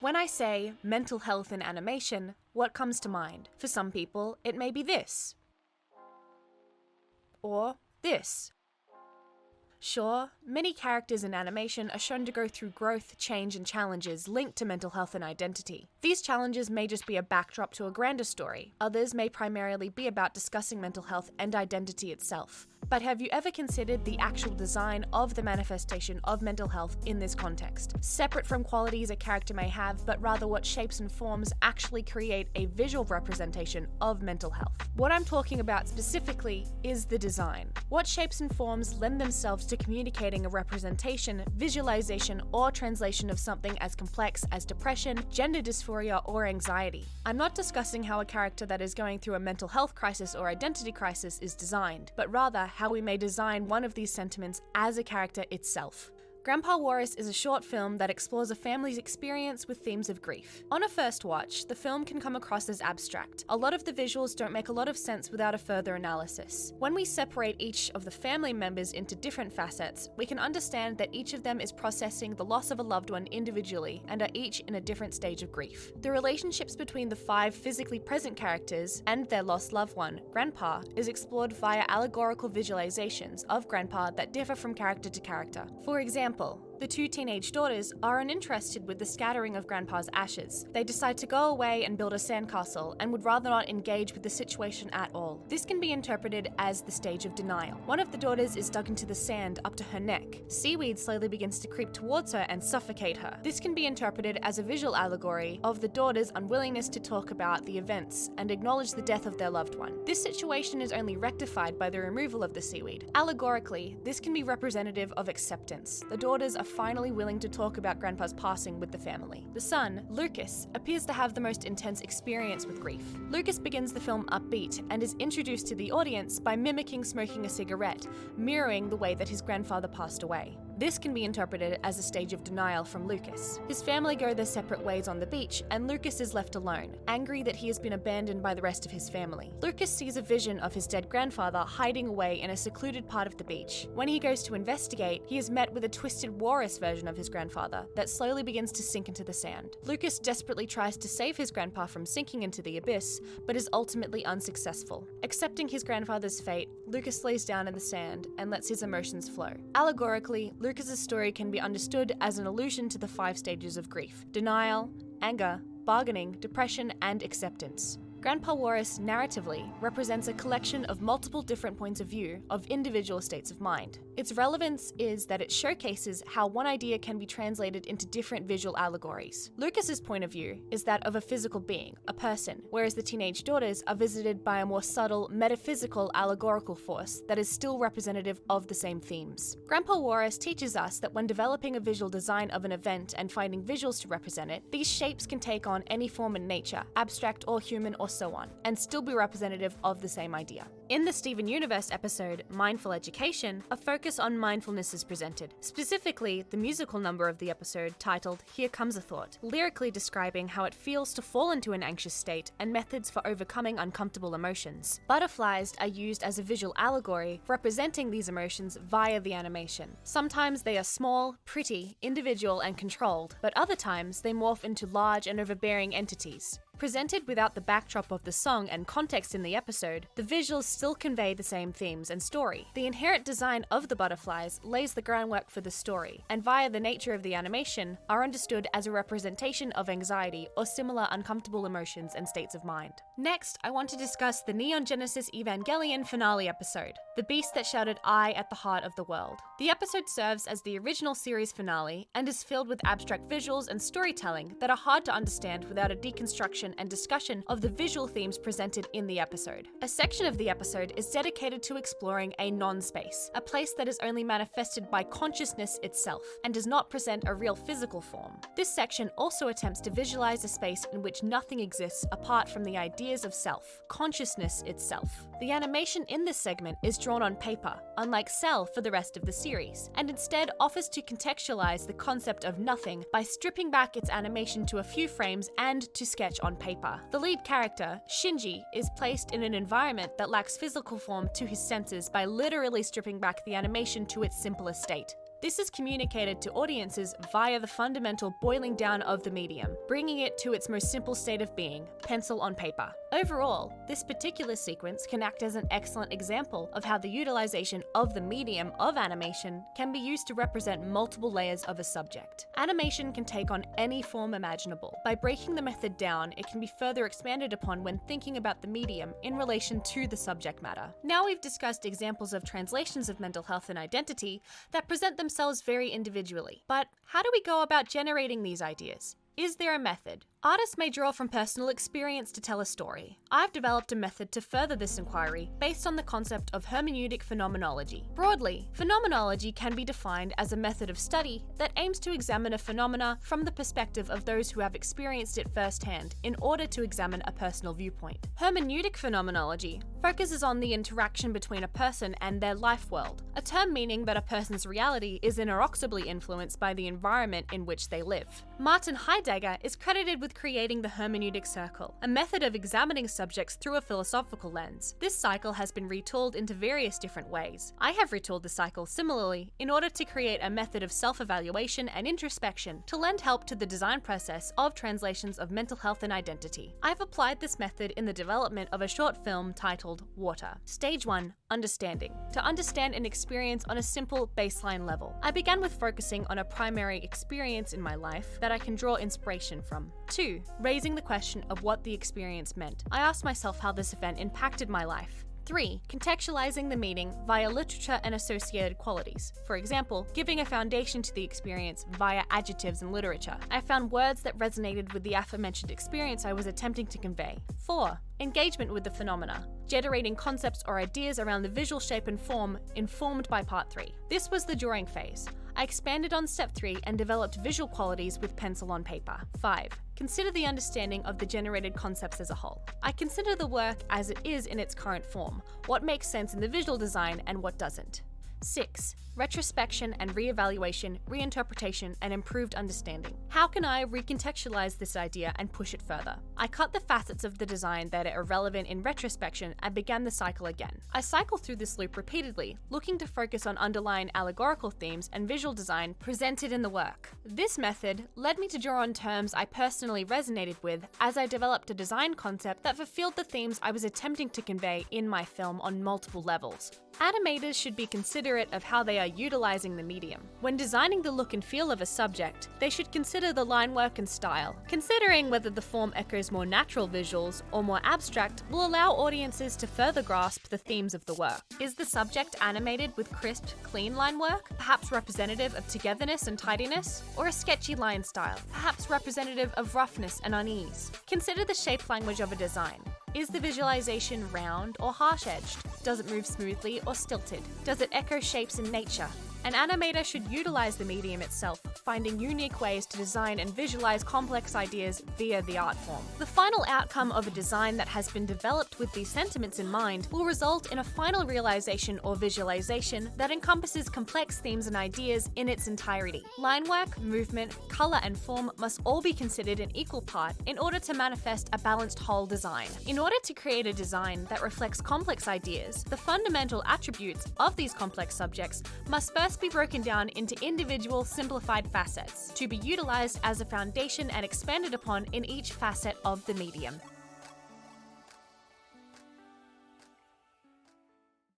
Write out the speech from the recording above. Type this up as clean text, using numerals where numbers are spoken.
When I say mental health in animation, what comes to mind? For some people, it may be this. Or this. Sure, many characters in animation are shown to go through growth, change, and challenges linked to mental health and identity. These challenges may just be a backdrop to a grander story. Others may primarily be about discussing mental health and identity itself. But have you ever considered the actual design of the manifestation of mental health in this context? Separate from qualities a character may have, but rather what shapes and forms actually create a visual representation of mental health. What I'm talking about specifically is the design. What shapes and forms lend themselves to communicating a representation, visualization, or translation of something as complex as depression, gender dysphoria, or anxiety. I'm not discussing how a character that is going through a mental health crisis or identity crisis is designed, but rather how we may design one of these sentiments as a character itself. Grandpa Walrus is a short film that explores a family's experience with themes of grief. On a first watch, the film can come across as abstract. A lot of the visuals don't make a lot of sense without a further analysis. When we separate each of the family members into different facets, we can understand that each of them is processing the loss of a loved one individually and are each in a different stage of grief. The relationships between the 5 physically present characters and their lost loved one, Grandpa, is explored via allegorical visualizations of Grandpa that differ from character to character. For example, the 2 teenage daughters are uninterested with the scattering of Grandpa's ashes. They decide to go away and build a sandcastle and would rather not engage with the situation at all. This can be interpreted as the stage of denial. One of the daughters is dug into the sand up to her neck. Seaweed slowly begins to creep towards her and suffocate her. This can be interpreted as a visual allegory of the daughter's unwillingness to talk about the events and acknowledge the death of their loved one. This situation is only rectified by the removal of the seaweed. Allegorically, this can be representative of acceptance. The daughters are finally willing to talk about Grandpa's passing with the family. The son, Lucas, appears to have the most intense experience with grief. Lucas begins the film upbeat and is introduced to the audience by mimicking smoking a cigarette, mirroring the way that his grandfather passed away. This can be interpreted as a stage of denial from Lucas. His family go their separate ways on the beach, and Lucas is left alone, angry that he has been abandoned by the rest of his family. Lucas sees a vision of his dead grandfather hiding away in a secluded part of the beach. When he goes to investigate, he is met with a twisted walrus version of his grandfather that slowly begins to sink into the sand. Lucas desperately tries to save his grandpa from sinking into the abyss, but is ultimately unsuccessful. Accepting his grandfather's fate, Lucas lays down in the sand and lets his emotions flow. Allegorically, Lucas's story can be understood as an allusion to the 5 stages of grief: denial, anger, bargaining, depression, and acceptance. Grandpa Walrus narratively represents a collection of multiple different points of view of individual states of mind. Its relevance is that it showcases how one idea can be translated into different visual allegories. Lucas's point of view is that of a physical being, a person, whereas the teenage daughters are visited by a more subtle, metaphysical, allegorical force that is still representative of the same themes. Grandpa Walrus teaches us that when developing a visual design of an event and finding visuals to represent it, these shapes can take on any form in nature, abstract or human or so on, and still be representative of the same idea. In the Steven Universe episode, Mindful Education, a focus on mindfulness is presented. Specifically, the musical number of the episode, titled Here Comes a Thought, lyrically describing how it feels to fall into an anxious state and methods for overcoming uncomfortable emotions. Butterflies are used as a visual allegory, representing these emotions via the animation. Sometimes they are small, pretty, individual, and controlled, but other times they morph into large and overbearing entities. Presented without the backdrop of the song and context in the episode, the visuals still convey the same themes and story. The inherent design of the butterflies lays the groundwork for the story, and via the nature of the animation, are understood as a representation of anxiety or similar uncomfortable emotions and states of mind. Next, I want to discuss the Neon Genesis Evangelion finale episode, The Beast That Shouted I at the Heart of the World. The episode serves as the original series finale and is filled with abstract visuals and storytelling that are hard to understand without a deconstruction and discussion of the visual themes presented in the episode. A section of the episode is dedicated to exploring a non-space, a place that is only manifested by consciousness itself, and does not present a real physical form. This section also attempts to visualize a space in which nothing exists apart from the ideas of self, consciousness itself. The animation in this segment is drawn on paper, unlike Cell for the rest of the series, and instead offers to contextualize the concept of nothing by stripping back its animation to a few frames and to sketch on paper. The lead character, Shinji, is placed in an environment that lacks physical form to his senses by literally stripping back the animation to its simplest state. This is communicated to audiences via the fundamental boiling down of the medium, bringing it to its most simple state of being, pencil on paper. Overall, this particular sequence can act as an excellent example of how the utilization of the medium of animation can be used to represent multiple layers of a subject. Animation can take on any form imaginable. By breaking the method down, it can be further expanded upon when thinking about the medium in relation to the subject matter. Now we've discussed examples of translations of mental health and identity that present themselves very individually. But how do we go about generating these ideas? Is there a method? Artists may draw from personal experience to tell a story. I've developed a method to further this inquiry based on the concept of hermeneutic phenomenology. Broadly, phenomenology can be defined as a method of study that aims to examine a phenomena from the perspective of those who have experienced it firsthand in order to examine a personal viewpoint. Hermeneutic phenomenology focuses on the interaction between a person and their life world, a term meaning that a person's reality is ineroxibly influenced by the environment in which they live. Martin Heidegger is credited with creating the hermeneutic circle, a method of examining subjects through a philosophical lens. This cycle has been retooled into various different ways. I have retooled the cycle similarly in order to create a method of self-evaluation and introspection to lend help to the design process of translations of mental health and identity. I've applied this method in the development of a short film titled Water. Stage 1. Understanding. To understand an experience on a simple baseline level. I began with focusing on a primary experience in my life that I can draw inspiration from. 2. Raising the question of what the experience meant. I asked myself how this event impacted my life. 3. Contextualizing the meaning via literature and associated qualities. For example, giving a foundation to the experience via adjectives in literature. I found words that resonated with the aforementioned experience I was attempting to convey. 4. Engagement with the phenomena. Generating concepts or ideas around the visual shape and form informed by part 3. This was the drawing phase. I expanded on step 3 and developed visual qualities with pencil on paper. 5. Consider the understanding of the generated concepts as a whole. I consider the work as it is in its current form, what makes sense in the visual design and what doesn't. 6. Retrospection and re-evaluation, reinterpretation, and improved understanding. How can I recontextualize this idea and push it further? I cut the facets of the design that are irrelevant in retrospection and began the cycle again. I cycle through this loop repeatedly, looking to focus on underlying allegorical themes and visual design presented in the work. This method led me to draw on terms I personally resonated with as I developed a design concept that fulfilled the themes I was attempting to convey in my film on multiple levels. Animators should be considerate of how they are utilizing the medium. When designing the look and feel of a subject, they should consider the line work and style. Considering whether the form echoes more natural visuals or more abstract will allow audiences to further grasp the themes of the work. Is the subject animated with crisp, clean line work, perhaps representative of togetherness and tidiness, or a sketchy line style, perhaps representative of roughness and unease? Consider the shape language of a design. Is the visualization round or harsh-edged? Does it move smoothly or stilted? Does it echo shapes in nature? An animator should utilize the medium itself, finding unique ways to design and visualize complex ideas via the art form. The final outcome of a design that has been developed with these sentiments in mind will result in a final realization or visualization that encompasses complex themes and ideas in its entirety. Line work, movement, color, and form must all be considered in equal part in order to manifest a balanced whole design. In order to create a design that reflects complex ideas, the fundamental attributes of these complex subjects must first be broken down into individual simplified facets to be utilized as a foundation and expanded upon in each facet of the medium.